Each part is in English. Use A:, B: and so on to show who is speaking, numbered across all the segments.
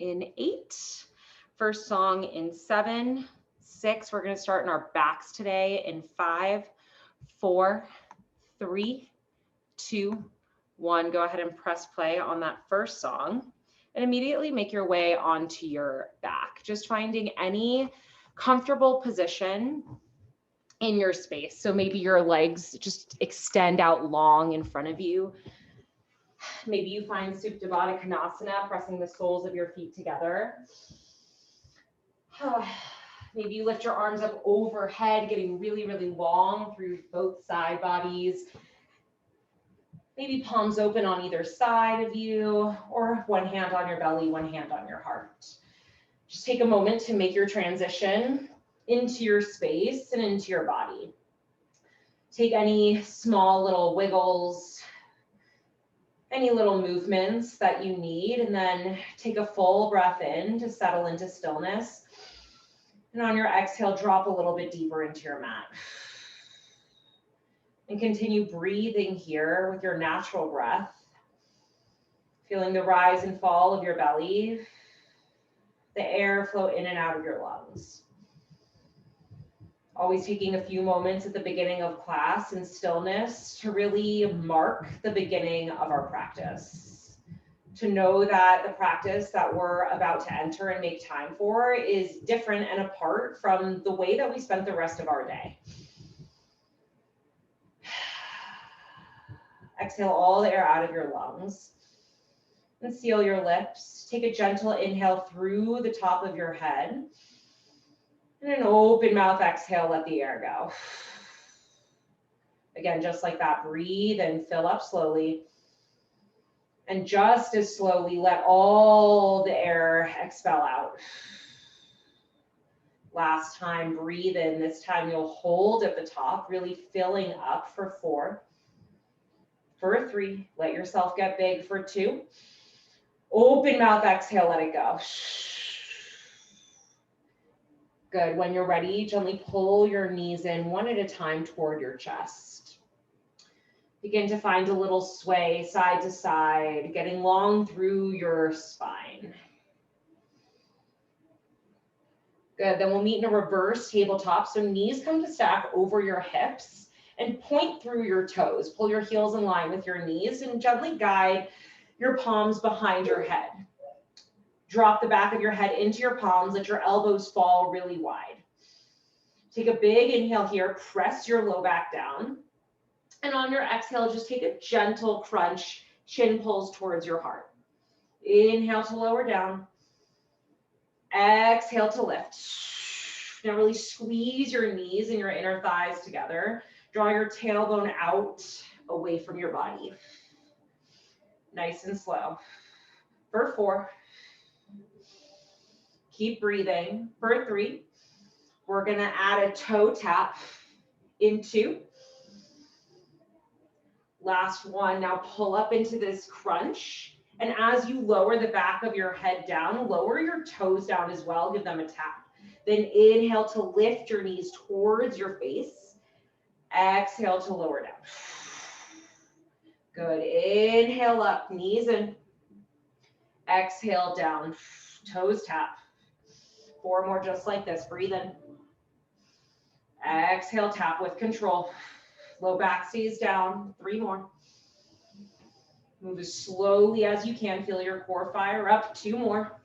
A: in 8. First song in 7, 6. We're going to start in our backs today in 5, 4, 3, 2, 1. Go ahead and press play on that first song and immediately make your way onto your back. Just finding any comfortable position in your space. So maybe your legs just extend out long in front of you. Maybe you find Supta Konasana, pressing the soles of your feet together. Maybe you lift your arms up overhead, getting really, really long through both side bodies. Maybe palms open on either side of you, or one hand on your belly, one hand on your heart. Just take a moment to make your transition into your space and into your body. Take any small little wiggles, any little movements that you need, and then take a full breath in to settle into stillness. And on your exhale, drop a little bit deeper into your mat. And continue breathing here with your natural breath, feeling the rise and fall of your belly, the air flow in and out of your lungs. Always taking a few moments at the beginning of class in stillness to really mark the beginning of our practice. To know that the practice that we're about to enter and make time for is different and apart from the way that we spent the rest of our day. Exhale all the air out of your lungs and seal your lips. Take a gentle inhale through the top of your head. And an open mouth exhale, let the air go. Again, just like that, breathe and fill up slowly. And just as slowly, let all the air expel out. Last time, breathe in. This time you'll hold at the top, really filling up for 4. For 3, let yourself get big for 2. Open mouth exhale, let it go. Good. When you're ready, gently pull your knees in one at a time toward your chest. Begin to find a little sway side to side, getting long through your spine. Good. Then we'll meet in a reverse tabletop. So knees come to stack over your hips and point through your toes. Pull your heels in line with your knees and gently guide your palms behind your head. Drop the back of your head into your palms. Let your elbows fall really wide. Take a big inhale here. Press your low back down. And on your exhale, just take a gentle crunch. Chin pulls towards your heart. Inhale to lower down. Exhale to lift. Now really squeeze your knees and your inner thighs together. Draw your tailbone out away from your body. Nice and slow. For 4. Keep breathing. For 3, we're going to add a toe tap in 2. Last one. Now pull up into this crunch. And as you lower the back of your head down, lower your toes down as well. Give them a tap. Then inhale to lift your knees towards your face. Exhale to lower down. Good. Inhale up, knees in. Exhale down, toes tap. 4 more just like this. Breathe in. Exhale, tap with control. Low back stays down. 3 more. Move as slowly as you can. Feel your core fire up. 2 more.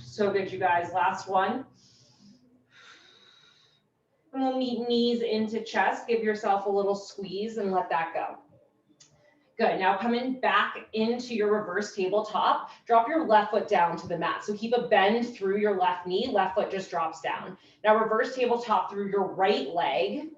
A: So good, you guys. Last one. And we'll meet knees into chest. Give yourself a little squeeze and let that go. Good. Now coming back into your reverse tabletop, drop your left foot down to the mat. So keep a bend through your left knee. Left foot just drops down. Now reverse tabletop through your right leg.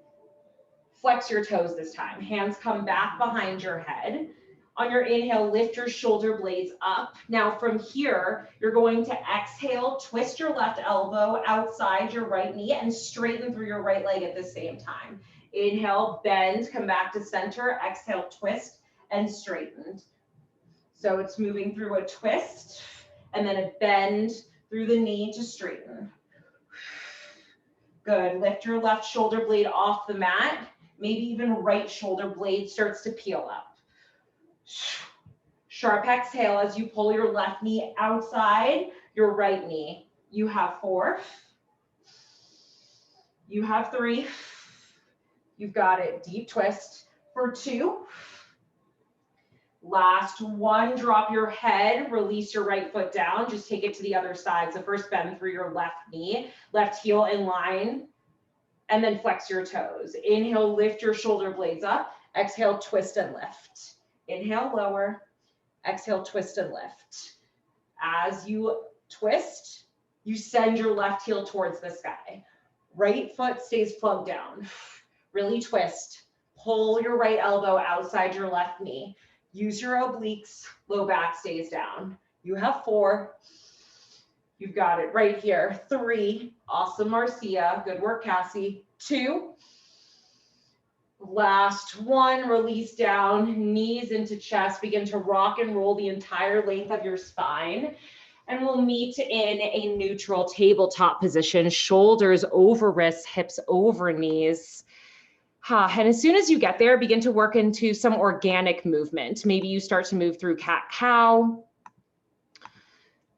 A: Flex your toes this time. Hands come back behind your head. On your inhale, lift your shoulder blades up. Now from here, you're going to exhale, twist your left elbow outside your right knee and straighten through your right leg at the same time. Inhale, bend, come back to center. Exhale, twist and straighten. So it's moving through a twist and then a bend through the knee to straighten. Good. Lift your left shoulder blade off the mat. Maybe even right shoulder blade starts to peel up. Sharp exhale as you pull your left knee outside your right knee. You have 4. You have 3. You've got it. Deep twist for 2. Last 1, drop your head, release your right foot down, just take it to the other side. So first bend through your left knee, left heel in line, and then flex your toes. Inhale, lift your shoulder blades up. Exhale, twist and lift. Inhale, lower. Exhale, twist and lift. As you twist, you send your left heel towards the sky. Right foot stays plugged down. Really twist. Pull your right elbow outside your left knee. Use your obliques, low back stays down. You have 4. You've got it right here. 3, awesome Marcia, good work Cassie. 2, last 1, release down, knees into chest, begin to rock and roll the entire length of your spine. And we'll meet in a neutral tabletop position, shoulders over wrists, hips over knees. And as soon as you get there, begin to work into some organic movement. Maybe you start to move through cat-cow.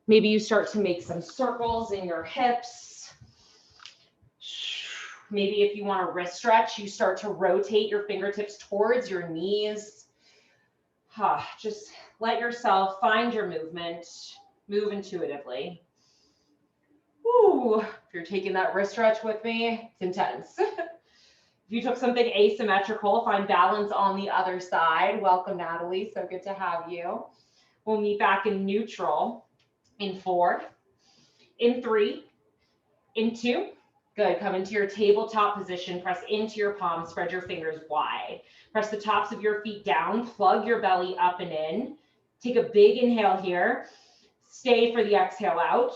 A: Maybe you start to make some circles in your hips. Maybe if you want a wrist stretch, you start to rotate your fingertips towards your knees. Just let yourself find your movement, move intuitively. Woo. If you're taking that wrist stretch with me, it's intense. If you took something asymmetrical, find balance on the other side. Welcome, Natalie. So good to have you. We'll meet back in neutral in 4, in 3, in 2. Good. Come into your tabletop position. Press into your palms. Spread your fingers wide. Press the tops of your feet down. Plug your belly up and in. Take a big inhale here. Stay for the exhale out.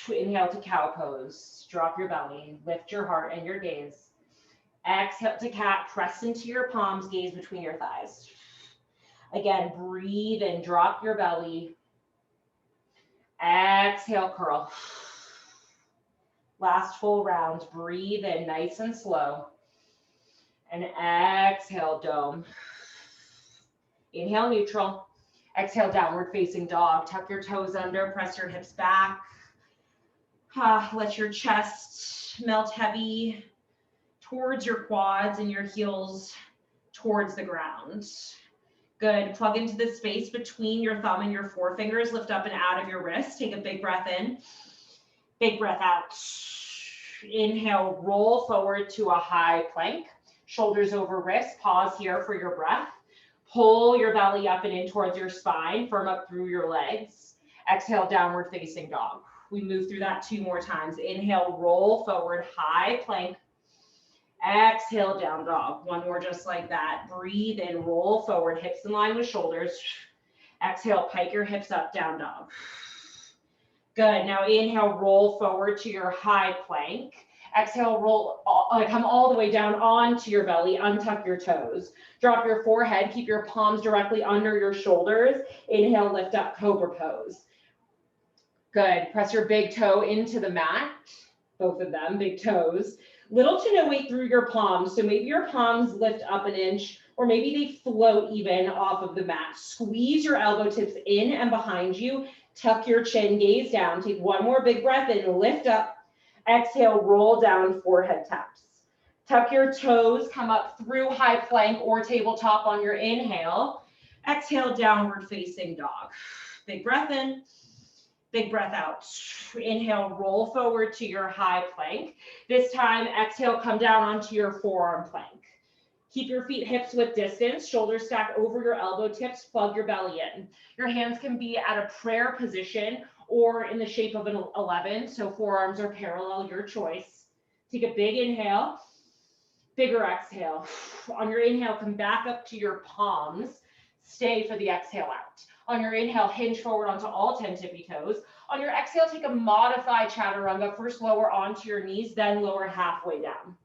A: Inhale to cow pose. Drop your belly. Lift your heart and your gaze. Exhale to cat, press into your palms, gaze between your thighs. Again, breathe and drop your belly. Exhale, curl. Last full round, breathe in nice and slow. And exhale, dome. Inhale, neutral. Exhale, downward facing dog. Tuck your toes under, press your hips back. Let your chest melt heavy towards your quads and your heels towards the ground. Good. Plug into the space between your thumb and your forefingers. Lift up and out of your wrist. Take a big breath in. Big breath out. Inhale, roll forward to a high plank. Shoulders over wrists. Pause here for your breath. Pull your belly up and in towards your spine. Firm up through your legs. Exhale, downward facing dog. We move through that 2 more times. Inhale, roll forward, high plank. Exhale, down dog. 1 more just like that. Breathe in, roll forward, hips in line with shoulders. Exhale, pike your hips up, down dog. Good. Now inhale, roll forward to your high plank. Exhale, roll, come all the way down onto your belly, untuck your toes. Drop your forehead, keep your palms directly under your shoulders. Inhale, lift up, cobra pose. Good. Press your big toe into the mat, both of them, big toes. Little to no weight through your palms. So maybe your palms lift up an inch, or maybe they float even off of the mat. Squeeze your elbow tips in and behind you. Tuck your chin, gaze down. Take 1 more big breath in, lift up. Exhale, roll down, forehead taps. Tuck your toes, come up through high plank or tabletop on your inhale. Exhale, downward facing dog. Big breath in. Big breath out. Inhale, roll forward to your high plank. This time, exhale, come down onto your forearm plank. Keep your feet hips width distance, shoulders stack over your elbow tips, plug your belly in. Your hands can be at a prayer position or in the shape of an 11, so forearms are parallel, your choice. Take a big inhale, bigger exhale. On your inhale, come back up to your palms. Stay for the exhale out. On your inhale, hinge forward onto all 10 tippy toes. On your exhale, take a modified chaturanga. First lower onto your knees, then lower halfway down.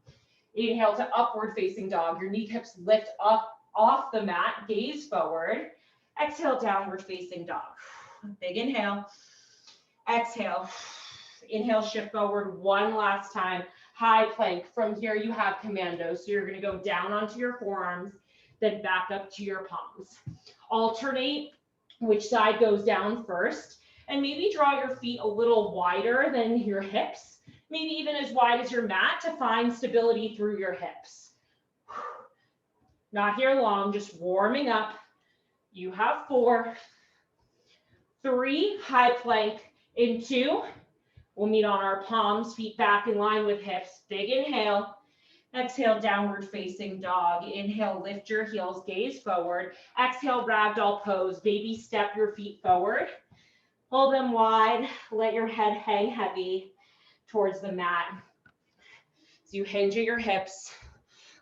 A: Inhale to upward facing dog. Your kneecaps lift up off the mat, gaze forward. Exhale, downward facing dog. Big inhale. Exhale. Inhale, shift forward 1 last time. High plank. From here, you have commando. So you're going to go down onto your forearms, then back up to your palms. Alternate which side goes down first. And maybe draw your feet a little wider than your hips, maybe even as wide as your mat to find stability through your hips. Not here long, just warming up. You have 4, 3, high plank in 2. We'll meet on our palms, feet back in line with hips. Big inhale. Exhale, downward facing dog. Inhale, lift your heels, gaze forward. Exhale, ragdoll pose. Baby step your feet forward. Hold them wide. Let your head hang heavy towards the mat. So you hinge at your hips.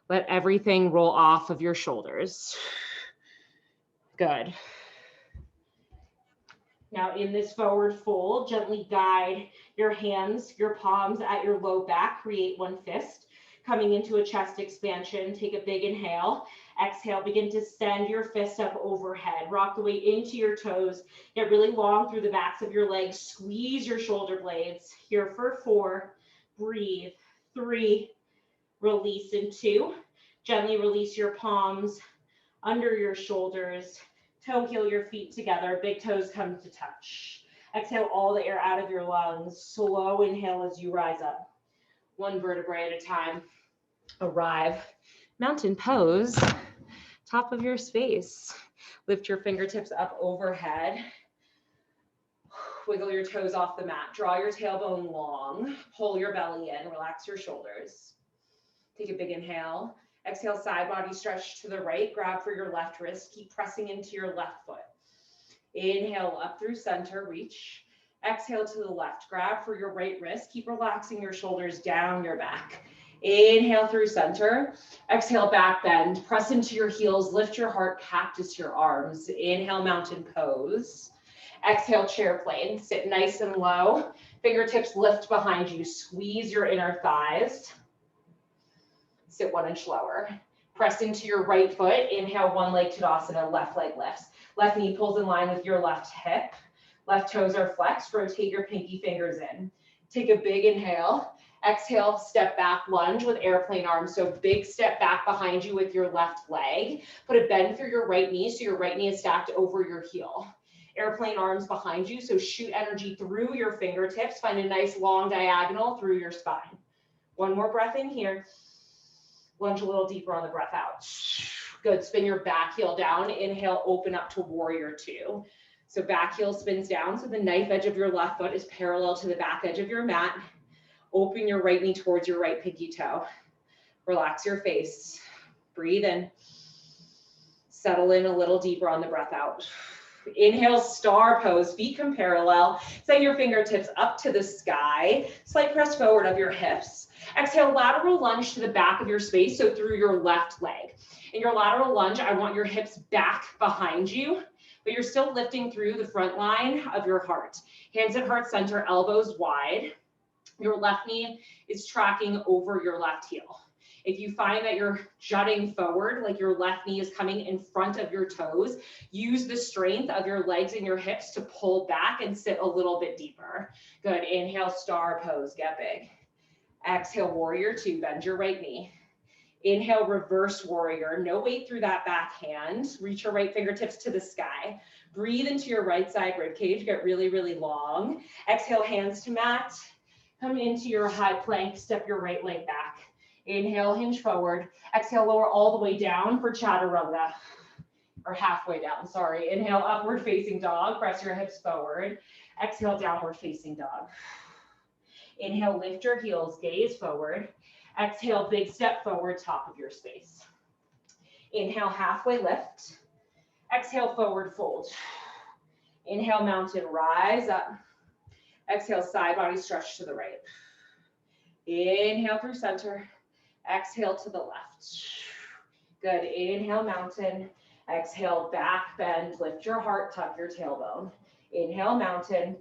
A: Let everything roll off of your shoulders. Good. Now in this forward fold, gently guide your hands, your palms at your low back. Create one fist. Coming into a chest expansion, take a big inhale. Exhale, begin to send your fist up overhead. Rock the weight into your toes. Get really long through the backs of your legs. Squeeze your shoulder blades. Here for 4. Breathe. 3. Release in 2. Gently release your palms under your shoulders. Toe heel your feet together. Big toes come to touch. Exhale all the air out of your lungs. Slow inhale as you rise up. 1 vertebrae at a time. Arrive. Mountain pose. Top of your space. Lift your fingertips up overhead. Wiggle your toes off the mat. Draw your tailbone long. Pull your belly in. Relax your shoulders. Take a big inhale. Exhale, side body stretch to the right. Grab for your left wrist. Keep pressing into your left foot. Inhale up through center. Reach. Exhale to the left. Grab for your right wrist. Keep relaxing your shoulders down your back. Inhale through center. Exhale, back bend. Press into your heels. Lift your heart. Cactus your arms. Inhale, mountain pose. Exhale, chair plane. Sit nice and low. Fingertips lift behind you. Squeeze your inner thighs. Sit 1 inch lower. Press into your right foot. Inhale, 1 leg Tadasana. Left leg lifts. Left knee pulls in line with your left hip. Left toes are flexed. Rotate your pinky fingers in. Take a big inhale. Exhale, step back lunge with airplane arms. So big step back behind you with your left leg. Put a bend through your right knee so your right knee is stacked over your heel. Airplane arms behind you. So shoot energy through your fingertips. Find a nice long diagonal through your spine. 1 more breath in here. Lunge a little deeper on the breath out. Good. Spin your back heel down. Inhale, open up to warrior 2. So back heel spins down. So the knife edge of your left foot is parallel to the back edge of your mat. Open your right knee towards your right pinky toe. Relax your face. Breathe in. Settle in a little deeper on the breath out. Inhale, star pose. Feet come parallel. Send your fingertips up to the sky. Slight press forward of your hips. Exhale, lateral lunge to the back of your space, so through your left leg. In your lateral lunge, I want your hips back behind you, but you're still lifting through the front line of your heart. Hands at heart center, elbows wide. Your left knee is tracking over your left heel. If you find that you're jutting forward, like your left knee is coming in front of your toes, use the strength of your legs and your hips to pull back and sit a little bit deeper. Good. Inhale, star pose, get big. Exhale, warrior 2, bend your right knee. Inhale, reverse warrior. No weight through that back hand. Reach your right fingertips to the sky. Breathe into your right side rib cage. Get really, really long. Exhale, hands to mat. Come into your high plank. Step your right leg back. Inhale, hinge forward. Exhale, lower all the way down for chaturanga. Or halfway down, sorry. Inhale, upward facing dog. Press your hips forward. Exhale, downward facing dog. Inhale, lift your heels, gaze forward. Exhale, big step forward, top of your space. Inhale, halfway lift. Exhale, forward fold. Inhale, mountain, rise up. Exhale, side body stretch to the right. Inhale through center. Exhale to the left. Good. Inhale, mountain. Exhale, back bend. Lift your heart, tuck your tailbone. Inhale, mountain.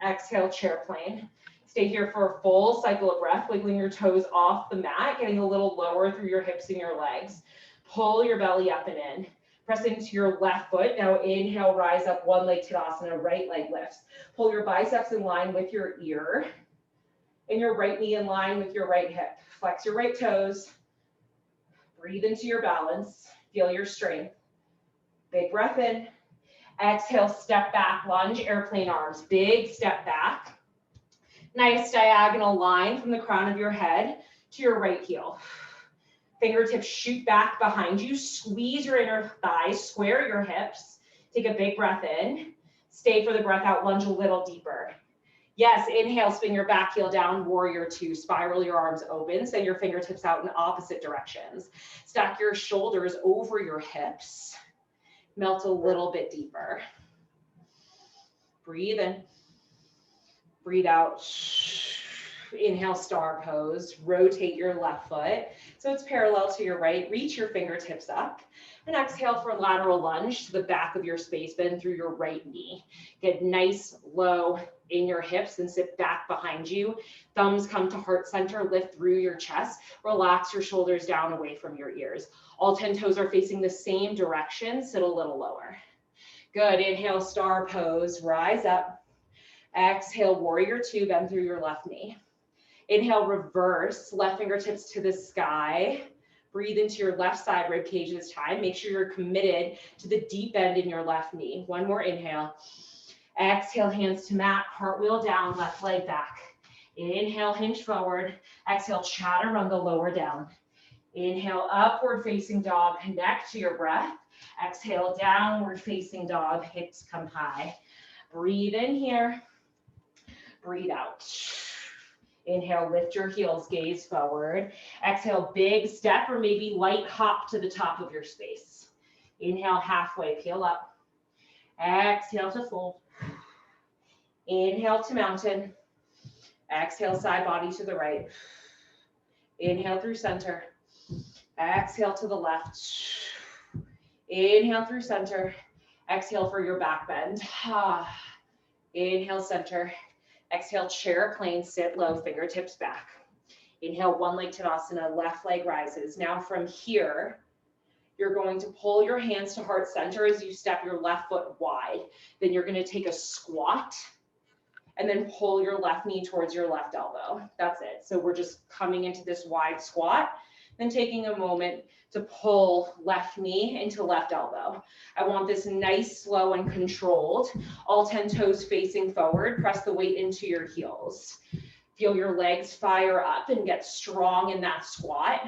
A: Exhale, chair plane. Stay here for a full cycle of breath, wiggling your toes off the mat, getting a little lower through your hips and your legs. Pull your belly up and in. Press into your left foot. Now inhale, rise up, 1 leg Tadasana, right leg lifts. Pull your biceps in line with your ear and your right knee in line with your right hip. Flex your right toes. Breathe into your balance. Feel your strength. Big breath in. Exhale, step back lunge, airplane arms. Big step back. Nice diagonal line from the crown of your head to your right heel. Fingertips shoot back behind you. Squeeze your inner thighs, square your hips. Take a big breath in. Stay for the breath out, lunge a little deeper. Yes, inhale, spin your back heel down, warrior two. Spiral your arms open, send your fingertips out in opposite directions. Stack your shoulders over your hips. Melt a little bit deeper. Breathe in. Breathe out. Inhale, star pose. Rotate your left foot so it's parallel to your right. Reach your fingertips up. And exhale for lateral lunge to the back of your space. Bend through your right knee. Get nice, low in your hips and sit back behind you. Thumbs come to heart center. Lift through your chest. Relax your shoulders down away from your ears. All 10 toes are facing the same direction. Sit a little lower. Good. Inhale, star pose. Rise up. Exhale, warrior two. Bend through your left knee. Inhale, reverse. Left fingertips to the sky. Breathe into your left side rib cage this time. Make sure you're committed to the deep bend in your left knee. One more inhale. Exhale, hands to mat. Cartwheel down, left leg back. Inhale, hinge forward. Exhale, chaturanga, lower down. Inhale, upward facing dog. Connect to your breath. Exhale, downward facing dog. Hips come high. Breathe in here. Breathe out. Inhale, lift your heels, gaze forward. Exhale, big step or maybe light hop to the top of your space. Inhale, halfway, peel up. Exhale to fold. Inhale to mountain. Exhale, side body to the right. Inhale through center. Exhale to the left. Inhale through center. Exhale for your back bend. Inhale, center. Exhale, chair plane, sit low, fingertips back. Inhale, one leg Tadasana, left leg rises. Now from here, you're going to pull your hands to heart center as you step your left foot wide. Then you're going to take a squat and then pull your left knee towards your left elbow. That's it. So we're just coming into this wide squat, then taking a moment to pull left knee into left elbow. I want this nice, slow, and controlled. All 10 toes facing forward. Press the weight into your heels. Feel your legs fire up and get strong in that squat.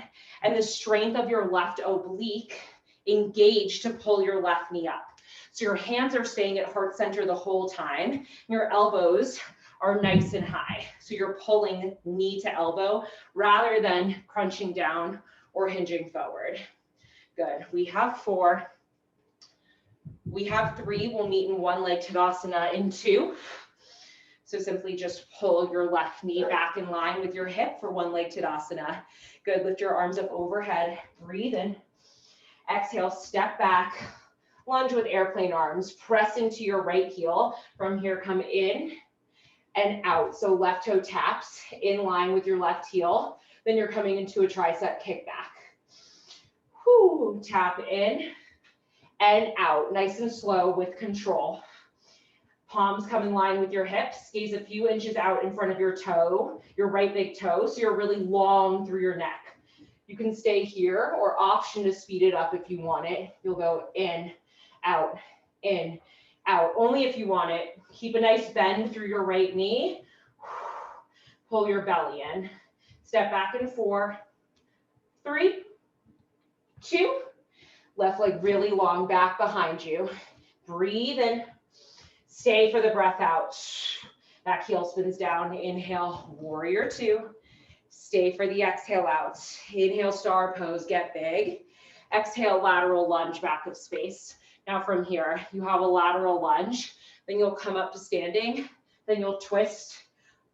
A: And the strength of your left oblique engage to pull your left knee up. So your hands are staying at heart center the whole time. Your elbows are nice and high. So you're pulling knee to elbow rather than crunching down or hinging forward. Good. We have 4. We have 3. We'll meet in one leg Tadasana in 2. So simply just pull your left knee back in line with your hip for one leg Tadasana. Good. Lift your arms up overhead. Breathe in. Exhale, step back. Lunge with airplane arms. Press into your right heel. From here, come in and out. So left toe taps in line with your left heel. Then you're coming into a tricep kickback. Whoo, tap in and out. Nice and slow with control. Palms come in line with your hips. Gaze a few inches out in front of your toe, your right big toe, so you're really long through your neck. You can stay here or option to speed it up if you want it. You'll go in, out, only if you want it. Keep a nice bend through your right knee. Pull your belly in. Step back in 4, 3, 2. Left leg really long back behind you. Breathe in. Stay for the breath out. Back heel spins down. Inhale, warrior 2. Stay for the exhale out. Inhale, star pose, get big. Exhale, lateral lunge, back of space. Now from here, you have a lateral lunge. Then you'll come up to standing. Then you'll twist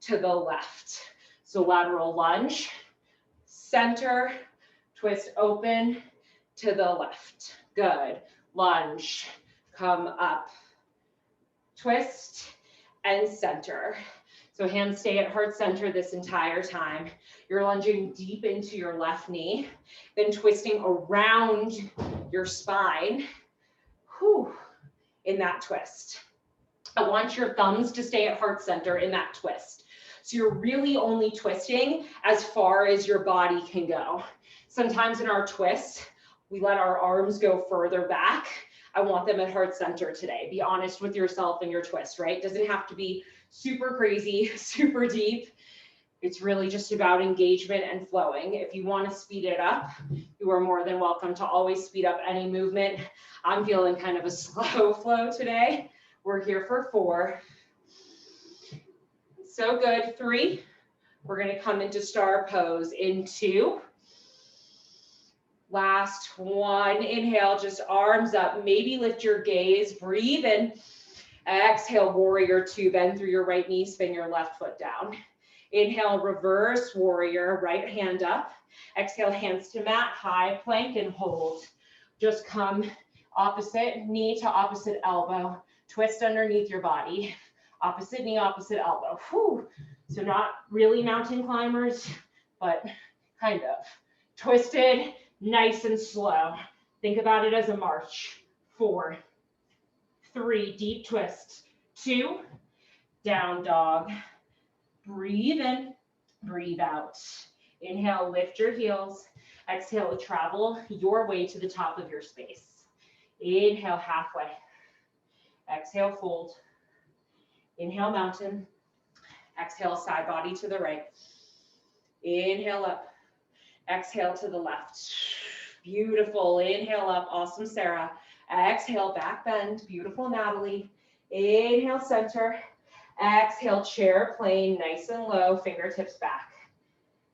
A: to the left. So lateral lunge, center, twist open to the left. Good. Lunge, come up, twist, and center. So hands stay at heart center this entire time. You're lunging deep into your left knee, then twisting around your spine. Whew, in that twist. I want your thumbs to stay at heart center in that twist. So you're really only twisting as far as your body can go. Sometimes in our twists, we let our arms go further back. I want them at heart center today. Be honest with yourself and your twist, right? Doesn't have to be super crazy, super deep. It's really just about engagement and flowing. If you want to speed it up, you are more than welcome to always speed up any movement. I'm feeling kind of a slow flow today. We're here for 4. So good. 3. We're going to come into star pose in 2. Last 1. Inhale, just arms up. Maybe lift your gaze. Breathe in. Exhale, warrior 2. Bend through your right knee. Spin your left foot down. Inhale, reverse warrior. Right hand up. Exhale, hands to mat. High plank and hold. Just come opposite knee to opposite elbow. Twist underneath your body. Opposite knee, opposite elbow. Whew. So not really mountain climbers, but kind of. Twisted, nice and slow. Think about it as a march. 4, 3, deep twist. 2, down dog. Breathe in, breathe out. Inhale, lift your heels. Exhale, travel your way to the top of your space. Inhale, halfway. Exhale, fold. Inhale, mountain. Exhale, side body to the right. Inhale up. Exhale to the left. Beautiful. Inhale up. Awesome, Sarah. Exhale, back bend. Beautiful, Natalie. Inhale, center. Exhale, chair plane, nice and low. Fingertips back.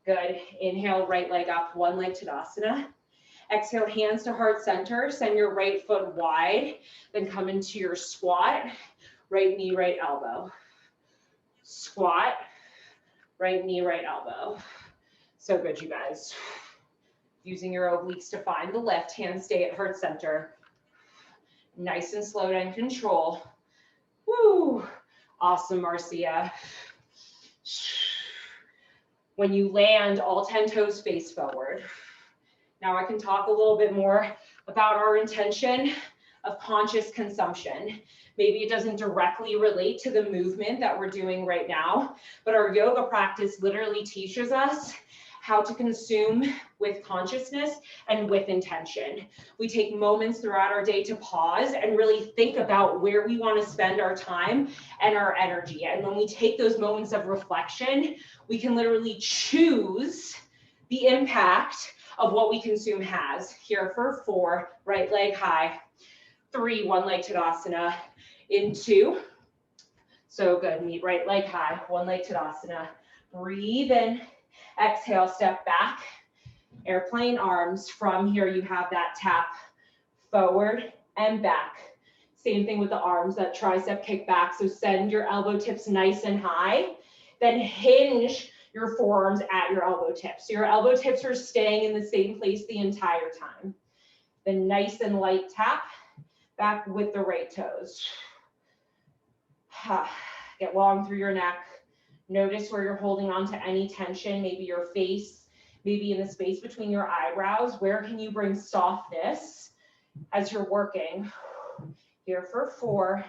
A: Good. Inhale, right leg up. 1 leg Tadasana. Exhale, hands to heart center. Send your right foot wide. Then come into your squat. Right knee, right elbow. Squat. Right knee, right elbow. So good, you guys. Using your obliques to find the lift. Hands stay at heart center. Nice and slow down, control. Woo. Awesome, Marcia. When you land, all 10 toes face forward. Now I can talk a little bit more about our intention of conscious consumption. Maybe it doesn't directly relate to the movement that we're doing right now, but our yoga practice literally teaches us how to consume with consciousness and with intention. We take moments throughout our day to pause and really think about where we want to spend our time and our energy. And when we take those moments of reflection, we can literally choose the impact of what we consume has. Here for 4, right leg high. 3, 1 leg Tadasana. In 2. So good. Meet right leg high. 1 leg Tadasana. Breathe in. Exhale, step back. Airplane arms. From here, you have that tap forward and back. Same thing with the arms, that tricep kick back. So send your elbow tips nice and high. Then hinge your forearms at your elbow tips. So your elbow tips are staying in the same place the entire time. Then nice and light tap back with the right toes. Get long through your neck. Notice where you're holding on to any tension, maybe your face, maybe in the space between your eyebrows. Where can you bring softness as you're working? Here for 4,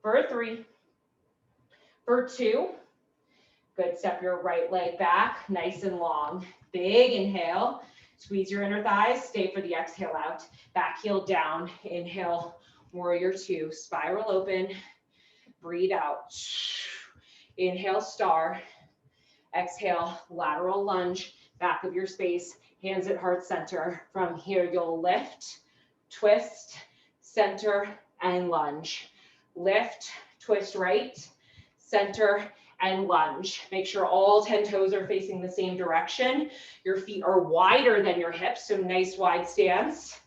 A: for 3, for 2. Good, step your right leg back, nice and long. Big inhale, squeeze your inner thighs, stay for the exhale out. Back heel down, inhale, warrior 2, spiral open, breathe out. Inhale, star. Exhale, lateral lunge, back of your space, hands at heart center. From here, you'll lift, twist, center, and lunge. Lift, twist right, center, and lunge. Make sure all 10 toes are facing the same direction. Your feet are wider than your hips, so nice wide stance.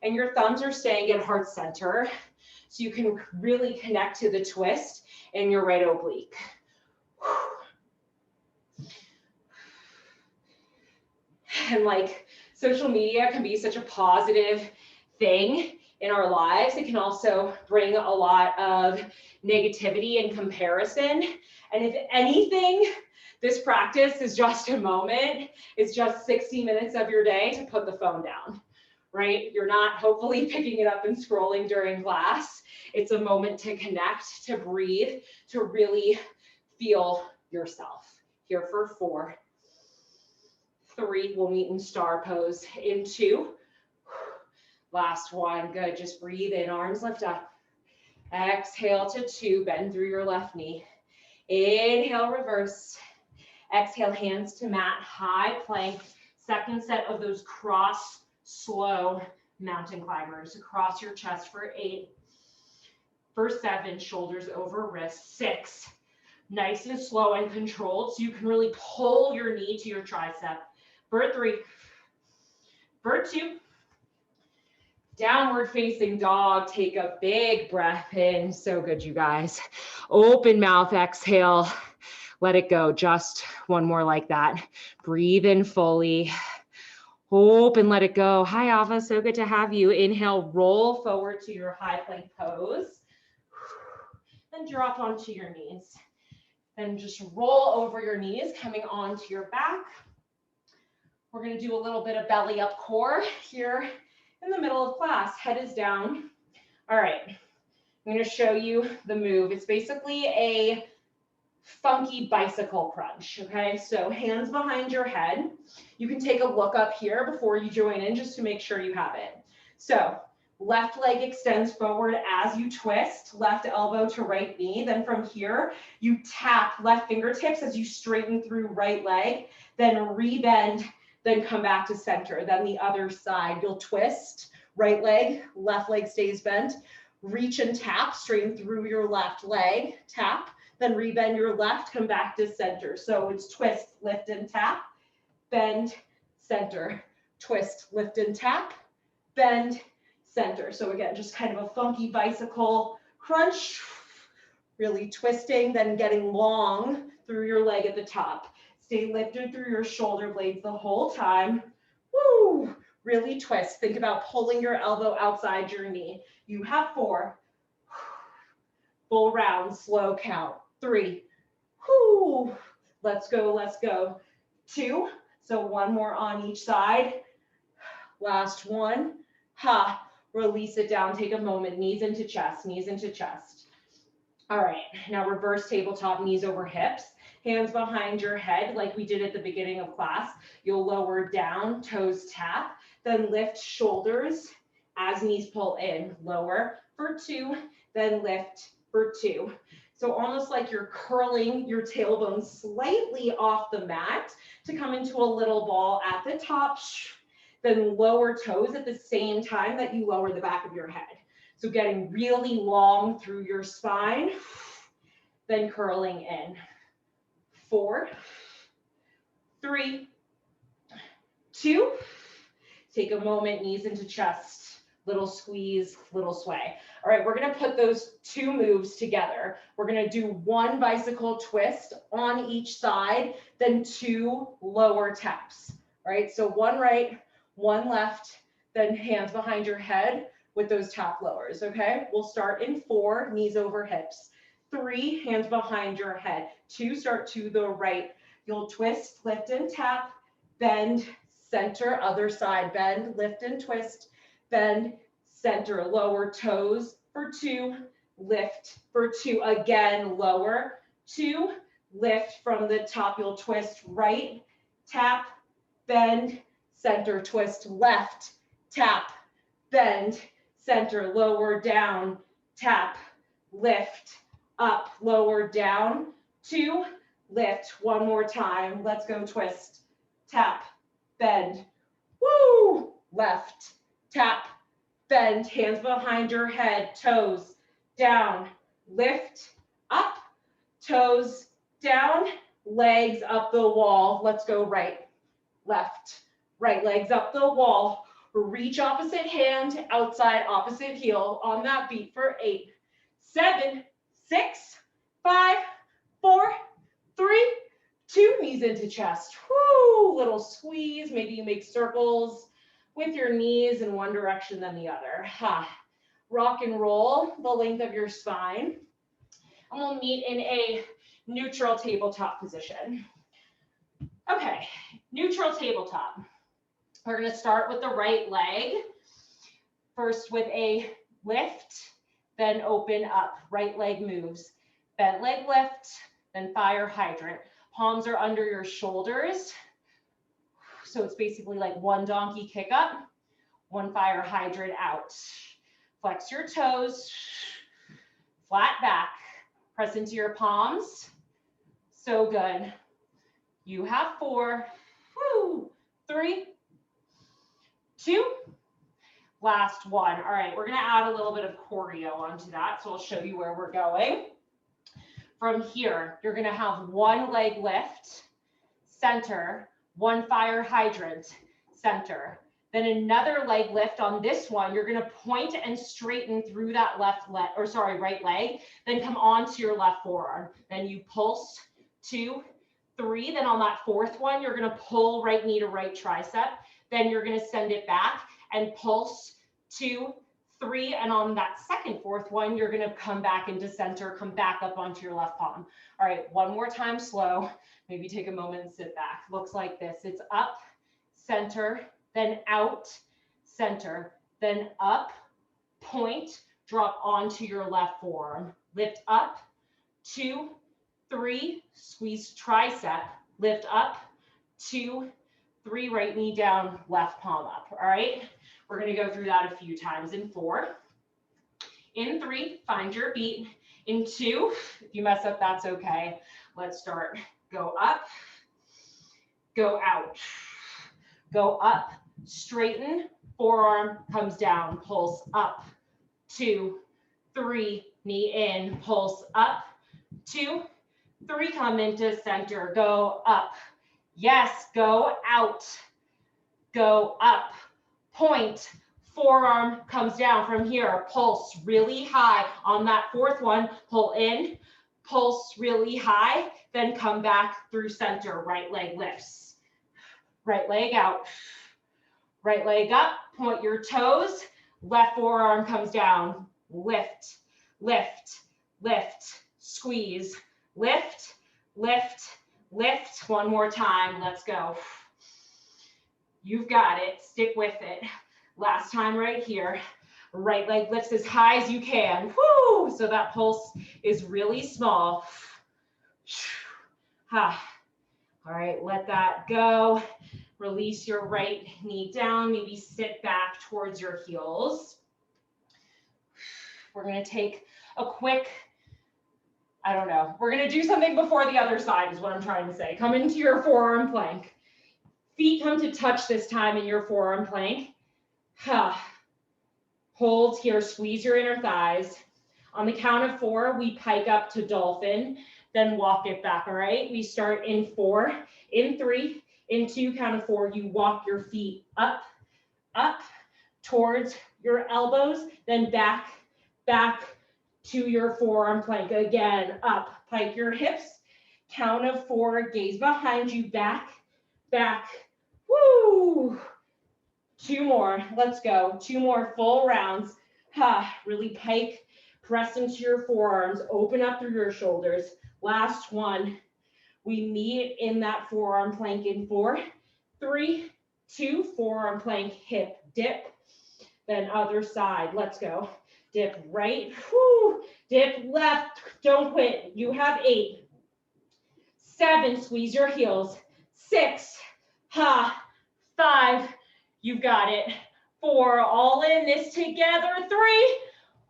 A: And your thumbs are staying at heart center, so you can really connect to the twist in your right oblique. And like, social media can be such a positive thing in our lives. It can also bring a lot of negativity and comparison. And if anything, this practice is just a moment. It's just 60 minutes of your day to put the phone down, right? You're not hopefully picking it up and scrolling during class. It's a moment to connect, to breathe, to really feel yourself. Here for 4, 3, we'll meet in star pose. In 2, Last one. Good. Just breathe in. Arms lift up. Exhale to 2. Bend through your left knee. Inhale, reverse. Exhale, hands to mat. High plank. Second set of those cross slow mountain climbers. Across your chest for 8. For 7, shoulders over wrists. 6. Nice and slow and controlled, so you can really pull your knee to your tricep. For 3. For 2. Downward facing dog. Take a big breath in. So good, you guys. Open mouth, exhale. Let it go. Just one more like that. Breathe in fully. Open, let it go. Hi, Ava. So good to have you. Inhale, roll forward to your high plank pose. Then drop onto your knees. Then just roll over your knees, coming onto your back. We're going to do a little bit of belly up core here in the middle of class. Head is down. All right. I'm going to show you the move. It's basically a funky bicycle crunch. Okay. So hands behind your head. You can take a look up here before you join in just to make sure you have it. So left leg extends forward as you twist, left elbow to right knee. Then from here, you tap left fingertips as you straighten through right leg, then rebend, then come back to center. Then the other side, you'll twist, right leg, left leg stays bent, reach and tap, straighten through your left leg, tap, then rebend your left, come back to center. So it's twist, lift and tap, bend, center, twist, lift and tap, bend, center. So again, just kind of a funky bicycle crunch, really twisting, then getting long through your leg at the top. Stay lifted through your shoulder blades the whole time. Woo! Really twist. Think about pulling your elbow outside your knee. You have 4. Full round, slow count. 3. Woo! Let's go, let's go. 2. So one more on each side. Last one. Ha. Release it down. Take a moment. Knees into chest, knees into chest. All right. Now reverse tabletop, knees over hips. Hands behind your head like we did at the beginning of class. You'll lower down, toes tap, then lift shoulders as knees pull in. Lower for 2, then lift for 2. So almost like you're curling your tailbone slightly off the mat to come into a little ball at the top. Then lower toes at the same time that you lower the back of your head. So getting really long through your spine, then curling in. 4, 3, 2. Take a moment, knees into chest, little squeeze, little sway. All right, we're going to put those 2 moves together. We're going to do 1 bicycle twist on each side, then 2 lower taps. All right, so 1 right, 1 left, then hands behind your head with those tap lowers, okay? We'll start in 4, knees over hips. 3, hands behind your head. 2, start to the right. You'll twist, lift and tap, bend, center, other side, bend, lift and twist, bend, center, lower toes for 2, lift for 2, again, lower, 2, lift from the top, you'll twist right, tap, bend, center, twist left, tap, bend, center, lower, down, tap, lift, up, lower, down, 2, lift, 1 more time, let's go, twist, tap, bend, woo, left, tap, bend, hands behind your head, toes down, lift, up, toes down, legs up the wall, let's go right, left, right, legs up the wall, reach opposite hand, outside opposite heel on that beat for 8, 7, 6, 5, 4, 3, 2, knees into chest. Woo, little squeeze. Maybe you make circles with your knees in one direction then the other. Ha. Rock and roll the length of your spine. And we'll meet in a neutral tabletop position. Okay, neutral tabletop. We're going to start with the right leg. First with a lift, then open up. Right leg moves. Bent leg lift, then fire hydrant. Palms are under your shoulders. So it's basically like 1 donkey kick up, One fire hydrant out. Flex your toes, flat back. Press into your palms. So good. You have 4, woo, 3, 2, last 1. All right, we're gonna add a little bit of choreo onto that, so I'll show you where we're going. From here, you're gonna have one leg lift, center, one fire hydrant, center. Then another leg lift on this one, you're gonna point and straighten through that left leg, or sorry, right leg, then come onto your left forearm. Then you pulse, 2, 3, then on that 4th one, you're gonna pull right knee to right tricep, then you're gonna send it back and pulse, 2, 3, and on that 2nd, 4th one, you're gonna come back into center, come back up onto your left palm. All right, one more time, slow. Maybe take a moment and sit back. Looks like this. It's up, center, then out, center, then up, point, drop onto your left forearm. Lift up, 2, 3, squeeze tricep, lift up, 2, 3, right knee down, left palm up. All right, we're gonna go through that a few times. In 4, in 3, find your beat. In 2, if you mess up, that's okay. Let's start. Go up, go out, go up, straighten, forearm comes down, pulse up, 2, 3, knee in, pulse up, 2, 3, come into center, go up, yes, go out, go up, point, forearm comes down from here, pulse really high. On that 4th one, pull in, pulse really high, then come back through center, right leg lifts, right leg out, right leg up, point your toes, left forearm comes down, lift, lift, lift, squeeze, lift, lift, lift. One more time, let's go. You've got it, stick with it. Last time right here, right leg lifts as high as you can. Woo! So that pulse is really small. All right, let that go. Release your right knee down, maybe sit back towards your heels. We're gonna take a quick, I don't know, we're gonna do something before the other side is what I'm trying to say. Come into your forearm plank. Feet come to touch this time in your forearm plank. Hold here, squeeze your inner thighs. On the count of 4, we pike up to dolphin, then walk it back, all right? We start in 4, in 3, in 2, count of 4, you walk your feet up, up, towards your elbows, then back, back to your forearm plank. Again, up, pike your hips, count of 4, gaze behind you, back, back, woo! 2 more, let's go. 2 more full rounds. Really pike, press into your forearms, open up through your shoulders. Last one. We meet in that forearm plank in 4, 3, 2, forearm plank, hip, dip. Then other side, let's go. Dip right, whoo, dip left, don't quit. You have 8, 7, squeeze your heels, 6, 5, you've got it. 4, all in this together. 3,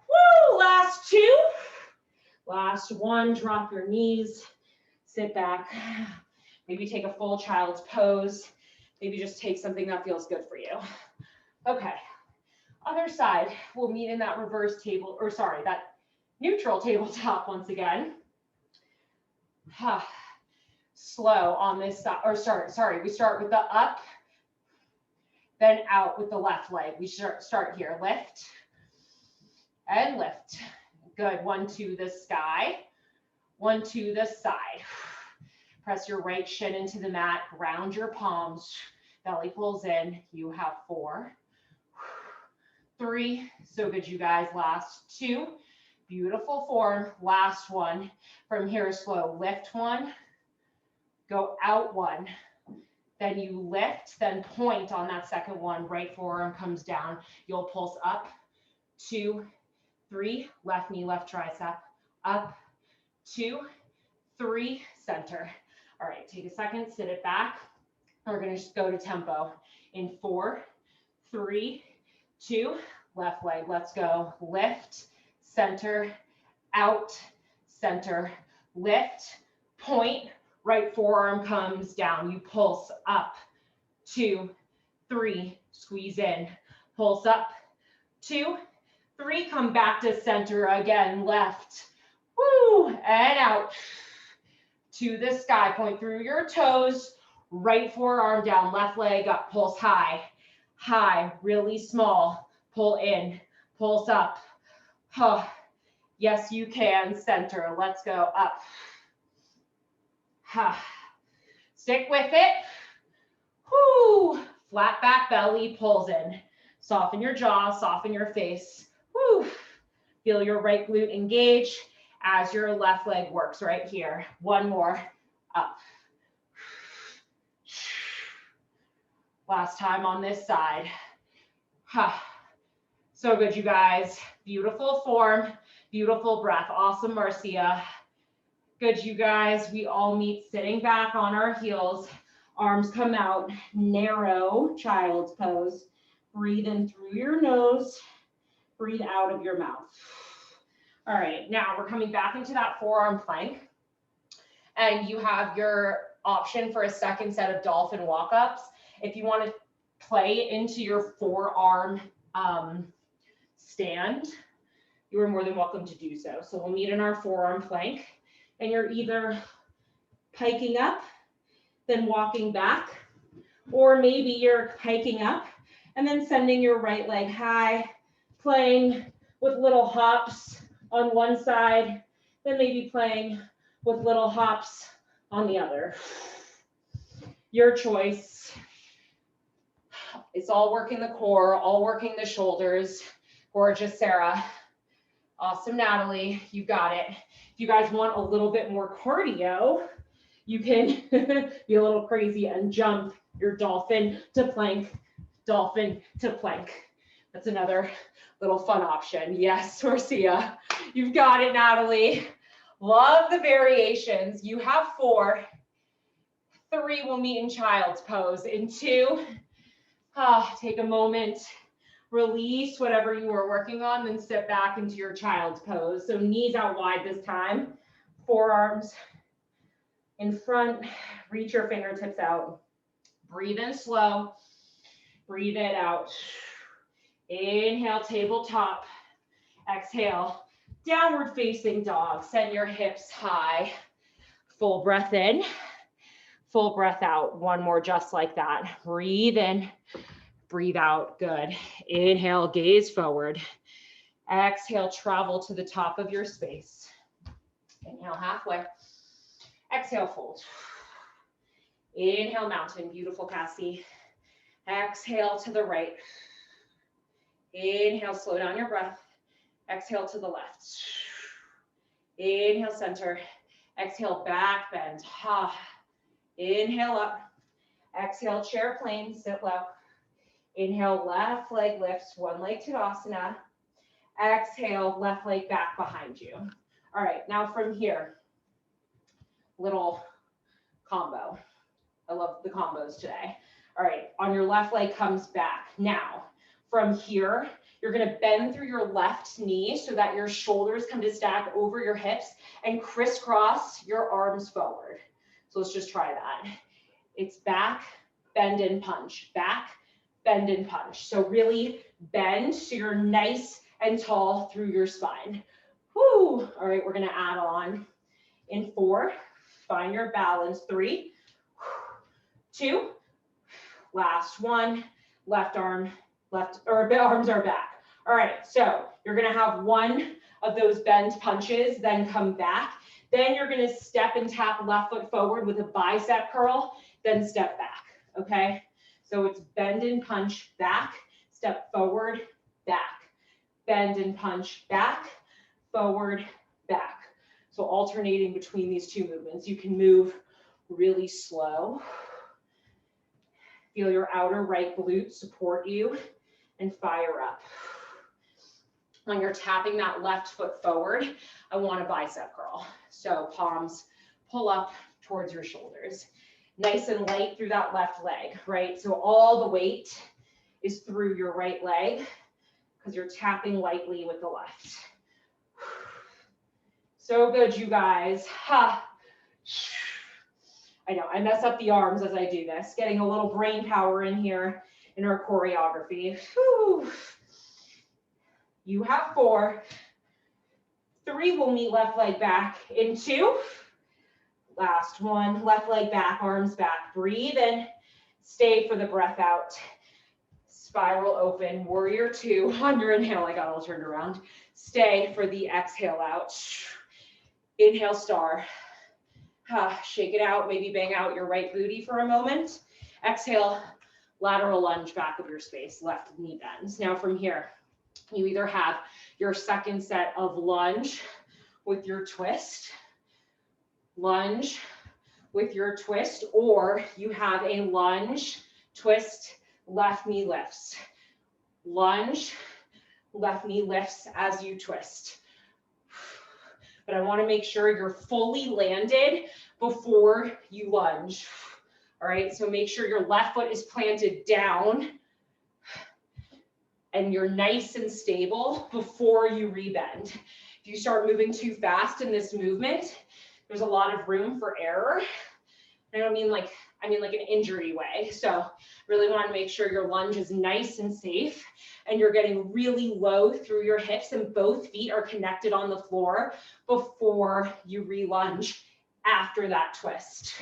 A: woo, last 2. Last 1, drop your knees, sit back. Maybe take a full child's pose. Maybe just take something that feels good for you. Okay, other side. We'll meet in that reverse table, or sorry, that neutral tabletop once again. Slow on this side, or sorry, we start with the up, then out with the left leg. We start here, lift and lift. Good, 1 to the sky, 1 to the side. Press your right shin into the mat, ground your palms, belly pulls in. You have 4, 3, so good you guys, last 2, beautiful form, last 1. From here, slow, lift 1, go out 1, then you lift, then point on that second one, right forearm comes down, you'll pulse up, 2, 3, left knee, left tricep, up, 2, 3, center. All right, take a second, sit it back. We're gonna just go to tempo in 4, 3, 2, left leg, let's go. Lift, center, out, center, lift, point, right forearm comes down. You pulse up, 2, 3, squeeze in, pulse up, 2, 3, come back to center again, left, woo, and out, to the sky, point through your toes, right forearm down, left leg up, pulse high, high, really small, pull in, pulse up, huh. Yes, you can, center, let's go, up, huh. Stick with it, whoo, flat back belly pulls in, soften your jaw, soften your face, whoo. Feel your right glute engage as your left leg works right here. One more, up. Last time on this side. So good, you guys. Beautiful form, beautiful breath. Awesome, Marcia. Good, you guys. We all meet sitting back on our heels. Arms come out, narrow child's pose. Breathe in through your nose. Breathe out of your mouth. All right, now we're coming back into that forearm plank. And you have your option for a second set of dolphin walk-ups. If you want to play into your forearm stand, you are more than welcome to do so. So we'll meet in our forearm plank, and you're either hiking up, then walking back, or maybe you're hiking up and then sending your right leg high, playing with little hops on one side, then maybe playing with little hops on the other. Your choice. It's all working the core, all working the shoulders. Gorgeous, Sarah. Awesome, Natalie. You got it. If you guys want a little bit more cardio, you can be a little crazy and jump your dolphin to plank, dolphin to plank. That's another little fun option. Yes, Marcia. You've got it, Natalie. Love the variations. You have 4. 3 will meet in child's pose. In 2, take a moment, release whatever you were working on, then step back into your child's pose. So knees out wide this time, forearms in front, reach your fingertips out. Breathe in slow, breathe it out. Inhale, tabletop. Exhale, downward facing dog. Send your hips high. Full breath in, full breath out. One more just like that. Breathe in, breathe out. Good. Inhale, gaze forward. Exhale, travel to the top of your space. Inhale, halfway. Exhale, fold. Inhale, mountain. Beautiful, Cassie. Exhale to the right. Inhale, slow down your breath. Exhale to the left. Inhale, center. Exhale, back bend. Inhale up. Exhale, chair plane, sit low. Inhale, left leg lifts, one leg Tadasana. Exhale, left leg back behind you. All right, now from here, little combo. I love the combos today. All right, on your left leg comes back. Now, from here, you're gonna bend through your left knee so that your shoulders come to stack over your hips and crisscross your arms forward. So let's just try that. It's back, bend and punch, back, bend and punch. So really bend so you're nice and tall through your spine. Whoo. All right, we're gonna add on in 4, find your balance, 3, 2, last 1, left arm, left, or arms are back. All right, so you're gonna have one of those bend punches, then come back. Then you're gonna step and tap left foot forward with a bicep curl, then step back, okay? So it's bend and punch, back, step forward, back. Bend and punch, back, forward, back. So alternating between these two movements. You can move really slow. Feel your outer right glute support you and fire up. When you're tapping that left foot forward, I want a bicep curl. So palms pull up towards your shoulders. Nice and light through that left leg, right? So all the weight is through your right leg. because you're tapping lightly with the left. So good, you guys. Ha. I know, I mess up the arms as I do this, getting a little brain power in here in our choreography. Whew. You have 4. 3, we'll meet left leg back in 2. Last one, left leg back, arms back. Breathe in, stay for the breath out. Spiral open, warrior 2. On your inhale, I got all turned around. Stay for the exhale out. Inhale, star. Shake it out, maybe bang out your right booty for a moment. Exhale, lateral lunge back of your space, left knee bends. Now from here, you either have your second set of lunge with your twist, lunge with your twist, or you have a lunge, twist, left knee lifts. Lunge, left knee lifts as you twist. But I want to make sure you're fully landed before you lunge. All right, so make sure your left foot is planted down and you're nice and stable before you rebend. If you start moving too fast in this movement, there's a lot of room for error. I don't mean like, I mean like an injury way. So really want to make sure your lunge is nice and safe and you're getting really low through your hips and both feet are connected on the floor before you re-lunge after that twist.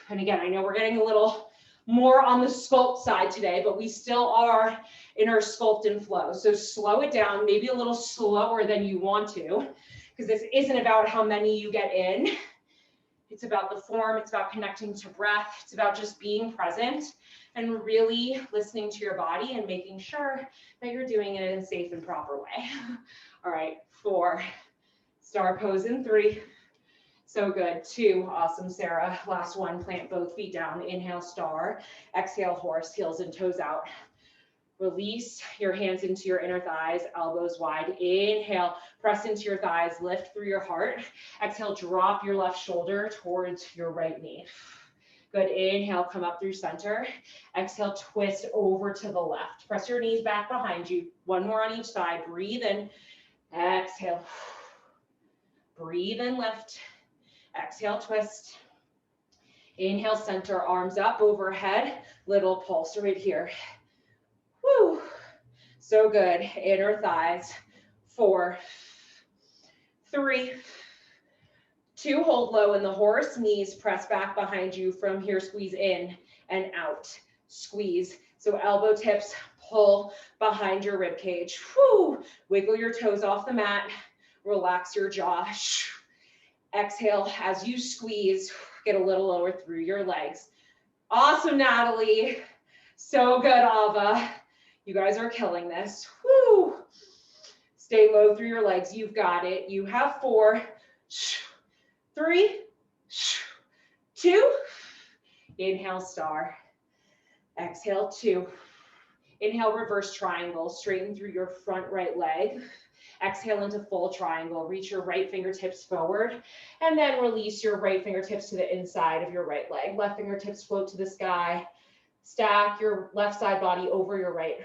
A: And again, I know we're getting a little more on the sculpt side today, but we still are in our sculpt and flow. So slow it down, maybe a little slower than you want to, because this isn't about how many you get in. It's about the form, it's about connecting to breath, it's about just being present and really listening to your body and making sure that you're doing it in a safe and proper way. All right, 4, star pose in 3. So good. 2, awesome, Sarah. Last one, plant both feet down. Inhale, star. Exhale, horse, heels and toes out. Release your hands into your inner thighs, elbows wide. Inhale, press into your thighs, lift through your heart. Exhale, drop your left shoulder towards your right knee. Good. Inhale, come up through center. Exhale, twist over to the left. Press your knees back behind you. One more on each side. Breathe in. Exhale. Breathe in, lift. Exhale, twist. Inhale, center, arms up overhead. Little pulse right here. Woo. So good. Inner thighs. 4, 3, 2, hold low in the horse. Knees press back behind you. From here, squeeze in and out. Squeeze. So elbow tips pull behind your rib cage. Woo. Wiggle your toes off the mat. Relax your jaw. Exhale as you squeeze, get a little lower through your legs. Awesome, Natalie. So good, Ava. You guys are killing this. Woo. Stay low through your legs. You've got it. You have 4, 3, 2. Inhale, star. Exhale, 2. Inhale, reverse triangle. Straighten through your front right leg. Exhale into full triangle. Reach your right fingertips forward and then release your right fingertips to the inside of your right leg. Left fingertips float to the sky. Stack your left side body over your right.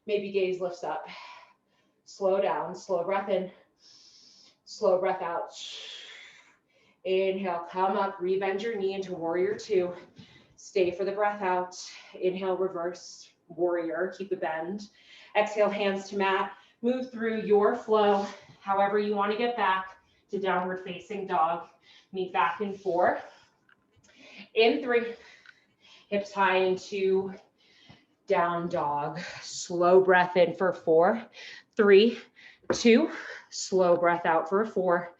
A: Maybe gaze lifts up. Slow down. Slow breath in. Slow breath out. Inhale, come up. Rebend your knee into warrior 2. Stay for the breath out. Inhale, reverse warrior. Keep the bend. Exhale, hands to mat. Move through your flow, however you want to get back to downward facing dog. Meet back in 4. In 3, hips high into down dog. Slow breath in for 4, 3, 2. Slow breath out for 4,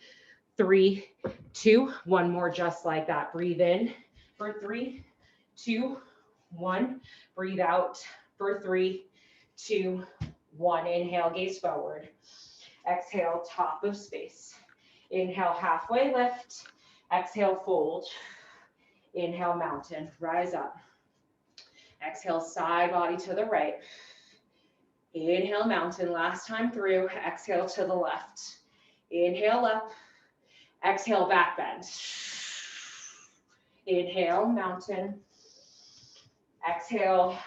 A: 3, 2. One more just like that. Breathe in for 3, 2, 1. Breathe out for 3, 2, 1. Inhale, gaze forward. Exhale, top of space. Inhale, halfway lift. Exhale, fold. Inhale, mountain. Rise up. Exhale, side body to the right. Inhale, mountain. Last time through. Exhale to the left. Inhale up. Exhale, back bend. Inhale, mountain. Exhale,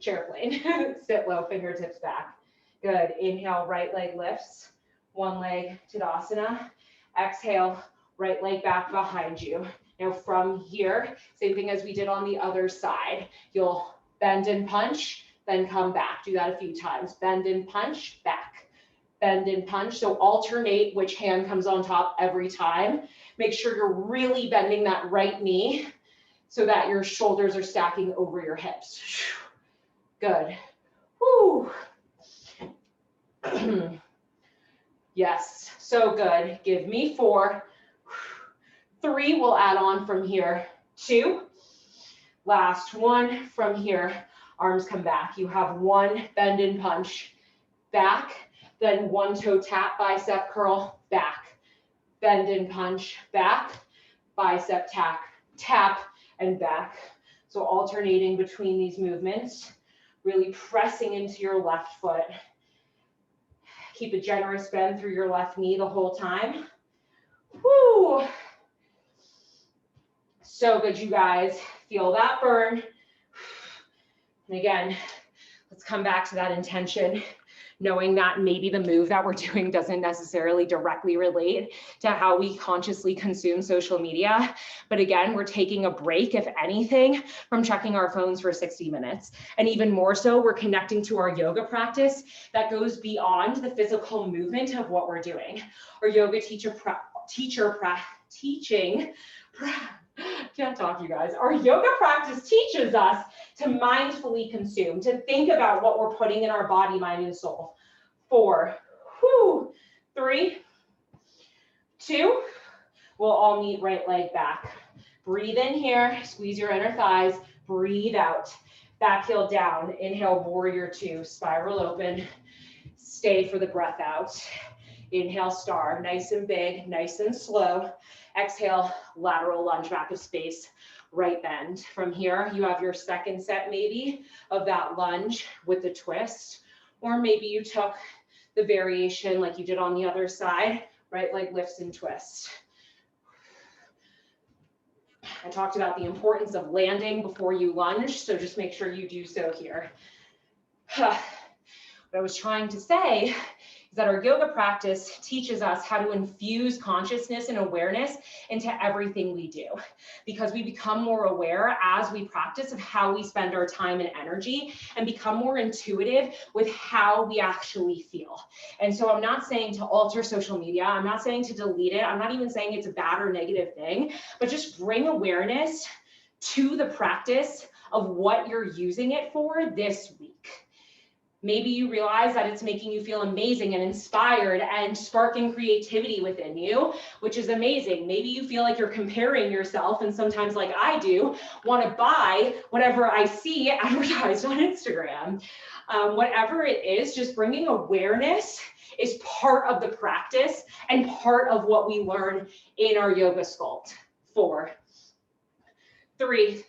A: chair plane. Sit low, fingertips back. Good. Inhale, right leg lifts. One leg Tadasana. Exhale, right leg back behind you. Now from here, same thing as we did on the other side. You'll bend and punch, then come back. Do that a few times. Bend and punch, back. Bend and punch. So alternate which hand comes on top every time. Make sure you're really bending that right knee so that your shoulders are stacking over your hips. Good. Woo. Yes, so good. Give me 4. 3, we'll add on from here. 2. Last 1 from here. Arms come back. You have 1 bend and punch. Back. Then 1 toe tap, bicep curl, back. Bend and punch, back. Bicep tap, tap, and back. So alternating between these movements, really pressing into your left foot. Keep a generous bend through your left knee the whole time. Woo! So good, you guys. Feel that burn. And again, let's come back to that intention, knowing that maybe the move that we're doing doesn't necessarily directly relate to how we consciously consume social media. But again, we're taking a break, if anything, from checking our phones for 60 minutes. And even more so, we're connecting to our yoga practice that goes beyond the physical movement of what we're doing. Our yoga can't talk, you guys. Our yoga practice teaches us to mindfully consume, to think about what we're putting in our body, mind, and soul. 4, 3, 2, we'll all meet right leg back. Breathe in here, squeeze your inner thighs, breathe out. Back heel down, inhale, warrior 2, spiral open. Stay for the breath out. Inhale, star, nice and big, nice and slow. Exhale, lateral lunge back of space, right bend. From here, you have your second set maybe of that lunge with the twist, or maybe you took the variation like you did on the other side, right leg lifts and twist. I talked about the importance of landing before you lunge, so just make sure you do so here. What I was trying to say is that our yoga practice teaches us how to infuse consciousness and awareness into everything we do, because we become more aware as we practice of how we spend our time and energy and become more intuitive with how we actually feel. And so I'm not saying to alter social media. I'm not saying to delete it. I'm not even saying it's a bad or negative thing, but just bring awareness to the practice of what you're using it for this week. Maybe you realize that it's making you feel amazing and inspired and sparking creativity within you, which is amazing. Maybe you feel like you're comparing yourself, and sometimes, like I do, want to buy whatever I see advertised on Instagram. Whatever it is, just bringing awareness is part of the practice and part of what we learn in our yoga sculpt. 4, 3,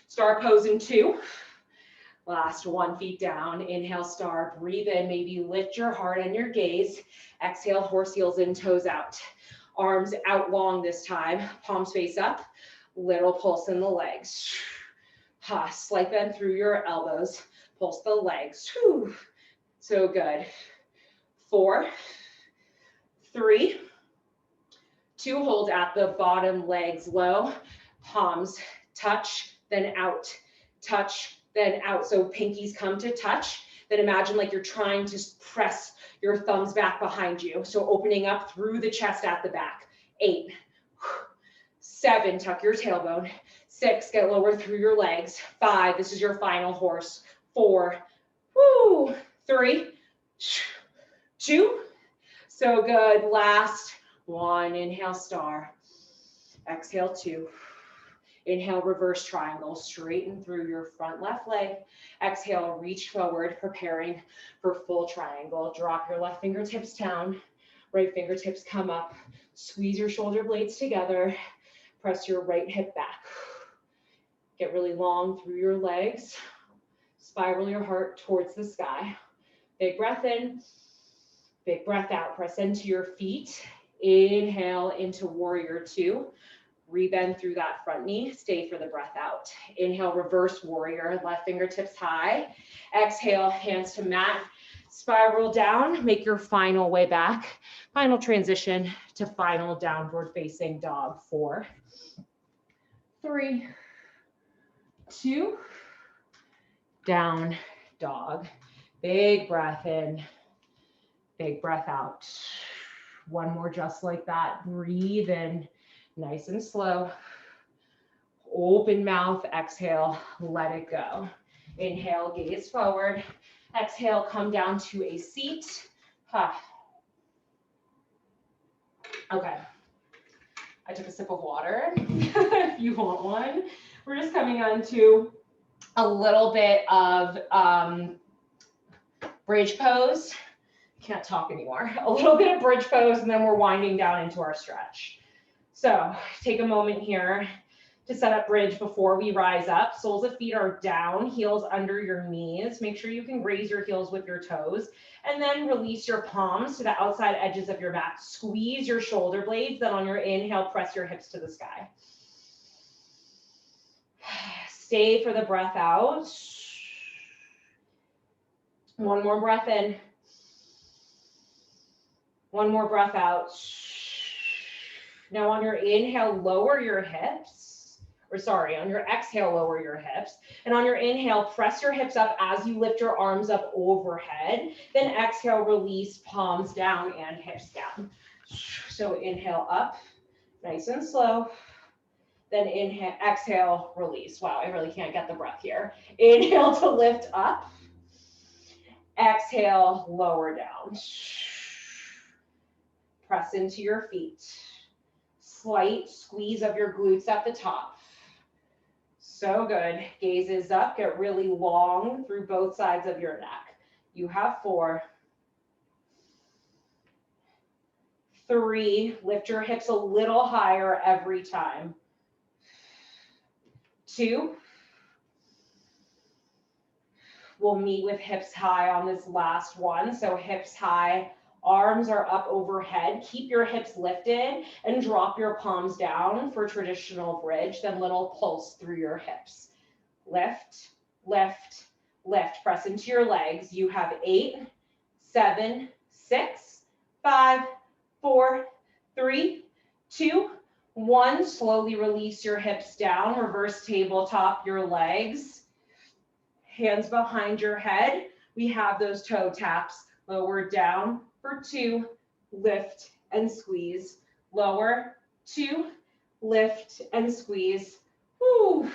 A: star pose in 2. Last 1, feet down, inhale, star, breathe in, maybe lift your heart and your gaze. Exhale, horse heels in, toes out. Arms out long this time, palms face up, little pulse in the legs. Slight bend through your elbows, pulse the legs. So good. 4, 3, 2, hold at the bottom, legs low, palms touch, then out, touch, then out. So pinkies come to touch. Then imagine like you're trying to press your thumbs back behind you. So opening up through the chest at the back. 8, 7, tuck your tailbone. 6, get lower through your legs. 5, this is your final horse. 4, 3, 2, so good. Last 1, inhale, star. Exhale, 2. Inhale, reverse triangle, straighten through your front left leg. Exhale, reach forward, preparing for full triangle. Drop your left fingertips down, right fingertips come up. Squeeze your shoulder blades together. Press your right hip back. Get really long through your legs. Spiral your heart towards the sky. Big breath in, big breath out. Press into your feet. Inhale into warrior 2. Rebend through that front knee, stay for the breath out. Inhale, reverse warrior, left fingertips high. Exhale, hands to mat, spiral down, make your final way back. Final transition to final downward facing dog. 4, 3, 2, down dog. Big breath in, big breath out. One more just like that. Breathe in, nice and slow. Open mouth, exhale, let it go. Inhale, gaze forward. Exhale, come down to a seat. Okay. I took a sip of water if you want one. We're just coming on to a little bit of bridge pose. Can't talk anymore. A little bit of bridge pose, and then we're winding down into our stretch. So take a moment here to set up bridge before we rise up. Soles of feet are down, heels under your knees. Make sure you can raise your heels with your toes, and then release your palms to the outside edges of your mat. Squeeze your shoulder blades, then on your inhale, press your hips to the sky. Stay for the breath out. One more breath in. One more breath out. Now on your inhale, lower your hips. On your exhale, lower your hips. And on your inhale, press your hips up as you lift your arms up overhead. Then exhale, release palms down and hips down. So inhale up, nice and slow. Then inhale, exhale, release. Wow, I really can't get the breath here. Inhale to lift up. Exhale, lower down. Press into your feet. Slight squeeze of your glutes at the top. So good. Gaze is up. Get really long through both sides of your neck. You have 4. 3. Lift your hips a little higher every time. 2. We'll meet with hips high on this last one. So hips high, arms are up overhead. Keep your hips lifted and drop your palms down for traditional bridge. Then little pulse through your hips. Lift, lift, lift. Press into your legs. You have 8, 7, 6, 5, 4, 3, 2, 1. Slowly release your hips down. Reverse tabletop your legs. Hands behind your head. We have those toe taps. Lower down for 2. Lift and squeeze. Lower, 2. Lift and squeeze. Whew.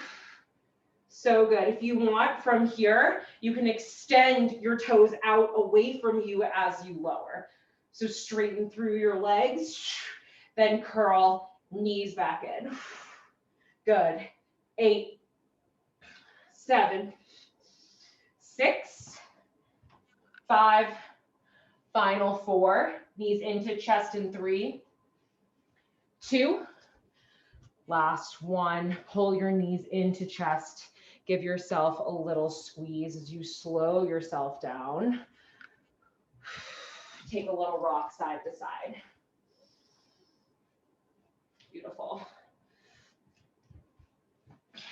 A: So good. If you want from here, you can extend your toes out away from you as you lower. So straighten through your legs, then curl, knees back in. Good. 8, 7, 6, 5, final 4, knees into chest in 3, 2, last 1, pull your knees into chest, give yourself a little squeeze as you slow yourself down. Take a little rock side to side. Beautiful.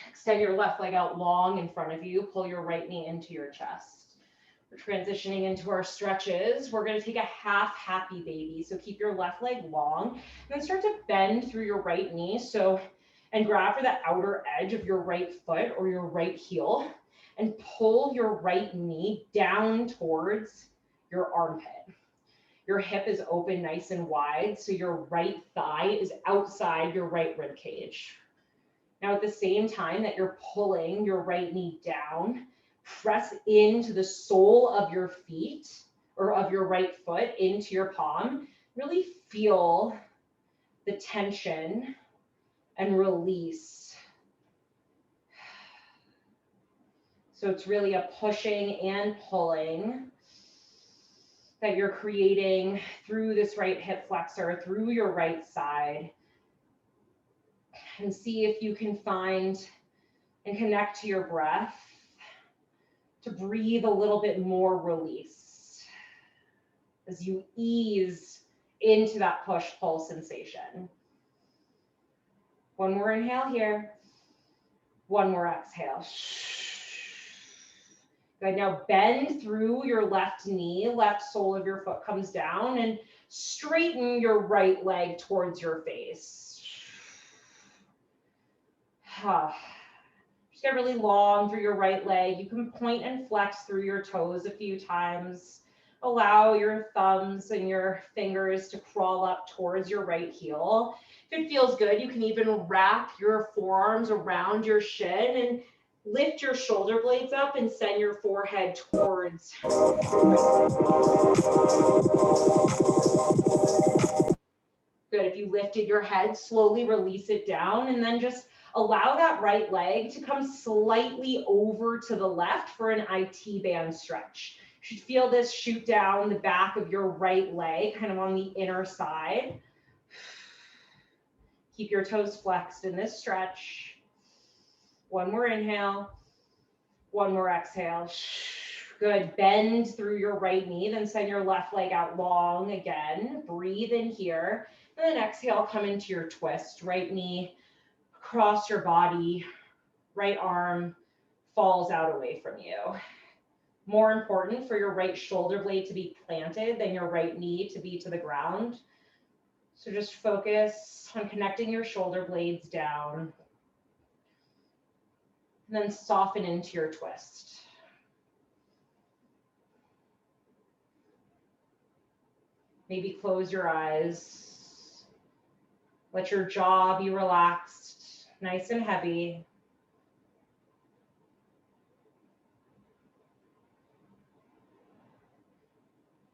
A: Extend your left leg out long in front of you. Pull your right knee into your chest. We're transitioning into our stretches. We're going to take a half happy baby. So keep your left leg long and then start to bend through your right knee. And grab for the outer edge of your right foot or your right heel and pull your right knee down towards your armpit. Your hip is open nice and wide, so your right thigh is outside your right rib cage. Now at the same time that you're pulling your right knee down, press into the sole of your feet or of your right foot into your palm. Really feel the tension and release. So it's really a pushing and pulling that you're creating through this right hip flexor, through your right side. And see if you can find and connect to your breath to breathe a little bit more release as you ease into that push-pull sensation. One more inhale here. One more exhale. Good, now bend through your left knee, left sole of your foot comes down, and straighten your right leg towards your face. Just get really long through your right leg. You can point and flex through your toes a few times. Allow your thumbs and your fingers to crawl up towards your right heel. If it feels good, you can even wrap your forearms around your shin and lift your shoulder blades up and send your forehead towards. Good, if you lifted your head, slowly release it down and then just allow that right leg to come slightly over to the left for an IT band stretch. You should feel this shoot down the back of your right leg, kind of on the inner side. Keep your toes flexed in this stretch. One more inhale. One more exhale. Good, bend through your right knee, then send your left leg out long again. Breathe in here. And then exhale, come into your twist. Right knee across your body, right arm falls out away from you. More important for your right shoulder blade to be planted than your right knee to be to the ground. So just focus on connecting your shoulder blades down. And then soften into your twist. Maybe close your eyes. Let your jaw be relaxed, nice and heavy.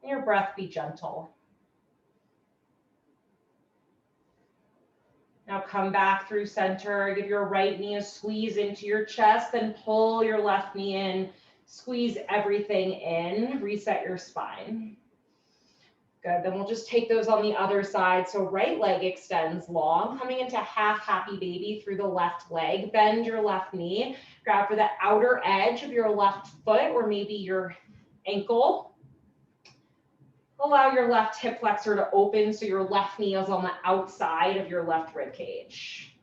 A: And your breath be gentle. Now come back through center. Give your right knee a squeeze into your chest, then pull your left knee in. Squeeze everything in. Reset your spine. Good, then we'll just take those on the other side. So right leg extends long, coming into half happy baby through the left leg. Bend your left knee. Grab for the outer edge of your left foot or maybe your ankle. Allow your left hip flexor to open so your left knee is on the outside of your left rib cage.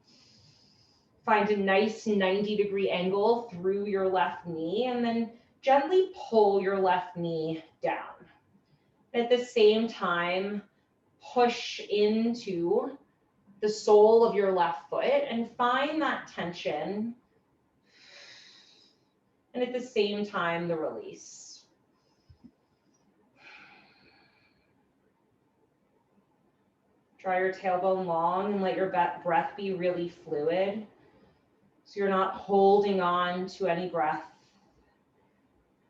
A: Find a nice 90-degree angle through your left knee and then gently pull your left knee down. At the same time, push into the sole of your left foot and find that tension. And at the same time, the release. Draw your tailbone long and let your breath be really fluid. So you're not holding on to any breath.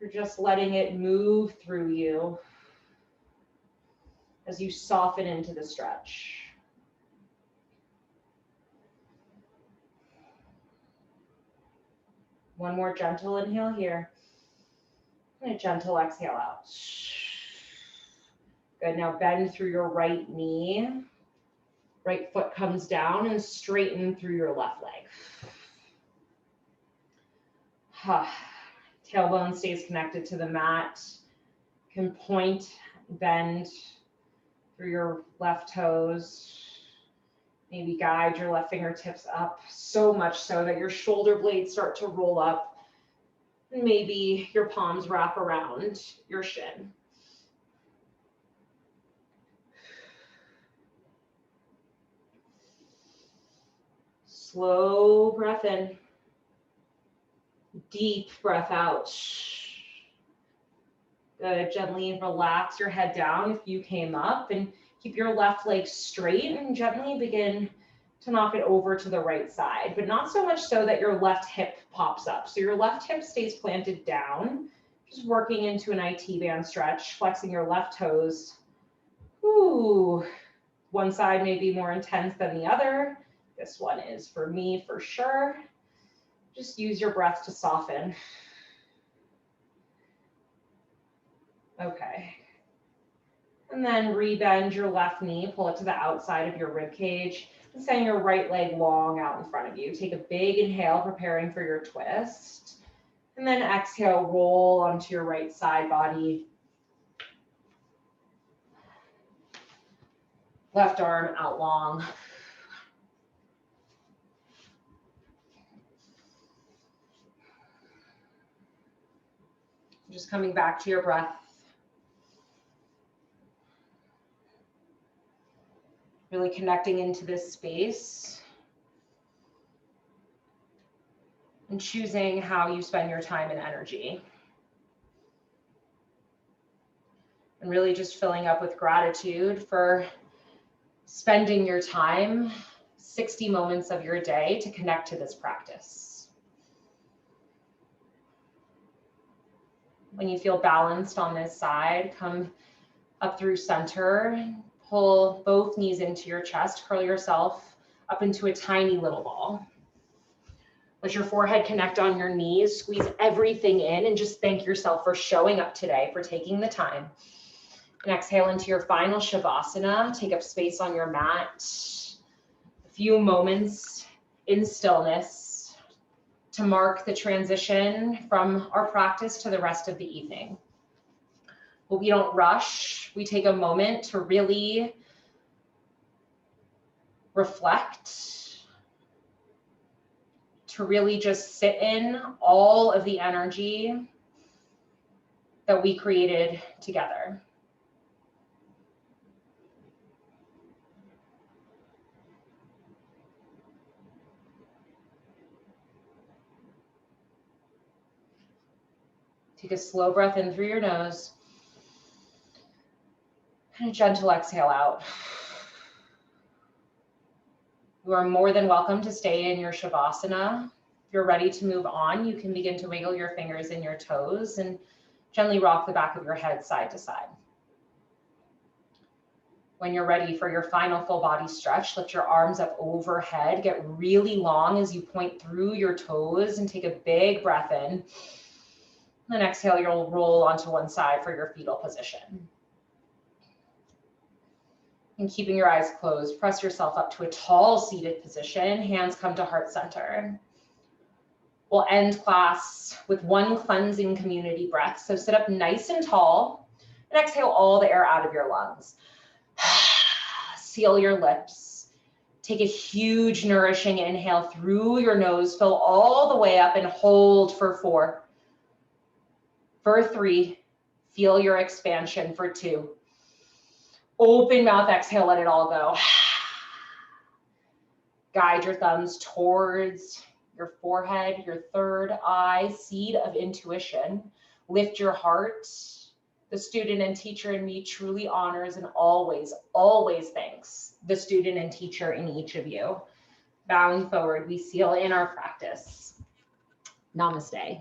A: You're just letting it move through you as you soften into the stretch. One more gentle inhale here. And a gentle exhale out. Good, now bend through your right knee. Right foot comes down and straighten through your left leg. Tailbone stays connected to the mat. You can point, bend through your left toes. Maybe guide your left fingertips up so much so that your shoulder blades start to roll up. Maybe your palms wrap around your shin. Slow breath in. Deep breath out. Good. Gently relax your head down if you came up and keep your left leg straight and gently begin to knock it over to the right side, but not so much so that your left hip pops up. So your left hip stays planted down, just working into an IT band stretch, flexing your left toes. Ooh, one side may be more intense than the other. This one is for me for sure. Just use your breath to soften. Okay. And then rebend your left knee, pull it to the outside of your rib cage, and send your right leg long out in front of you. Take a big inhale, preparing for your twist. And then exhale, roll onto your right side body. Left arm out long. Just coming back to your breath. Really connecting into this space. And choosing how you spend your time and energy. And really just filling up with gratitude for spending your time, 60 moments of your day to connect to this practice. When you feel balanced on this side, come up through center, pull both knees into your chest, curl yourself up into a tiny little ball. Let your forehead connect on your knees, squeeze everything in, and just thank yourself for showing up today, for taking the time. And exhale into your final Shavasana. Take up space on your mat. A few moments in stillness to mark the transition from our practice to the rest of the evening. But we don't rush. We take a moment to really reflect, to really just sit in all of the energy that we created together. Take a slow breath in through your nose and a gentle exhale out. You are more than welcome to stay in your Shavasana. If you're ready to move on, you can begin to wiggle your fingers and your toes and gently rock the back of your head side to side. When you're ready for your final full body stretch, lift your arms up overhead, get really long as you point through your toes and take a big breath in. Then exhale, you'll roll onto one side for your fetal position. And keeping your eyes closed, press yourself up to a tall seated position. Hands come to heart center. We'll end class with one cleansing community breath. So sit up nice and tall and exhale all the air out of your lungs. Seal your lips. Take a huge nourishing inhale through your nose. Fill all the way up and hold for 4. For 3, feel your expansion for 2. Open mouth, exhale, let it all go. Guide your thumbs towards your forehead, your third eye, seed of intuition. Lift your heart. The student and teacher in me truly honors and always, always thanks the student and teacher in each of you. Bowing forward, we seal in our practice. Namaste.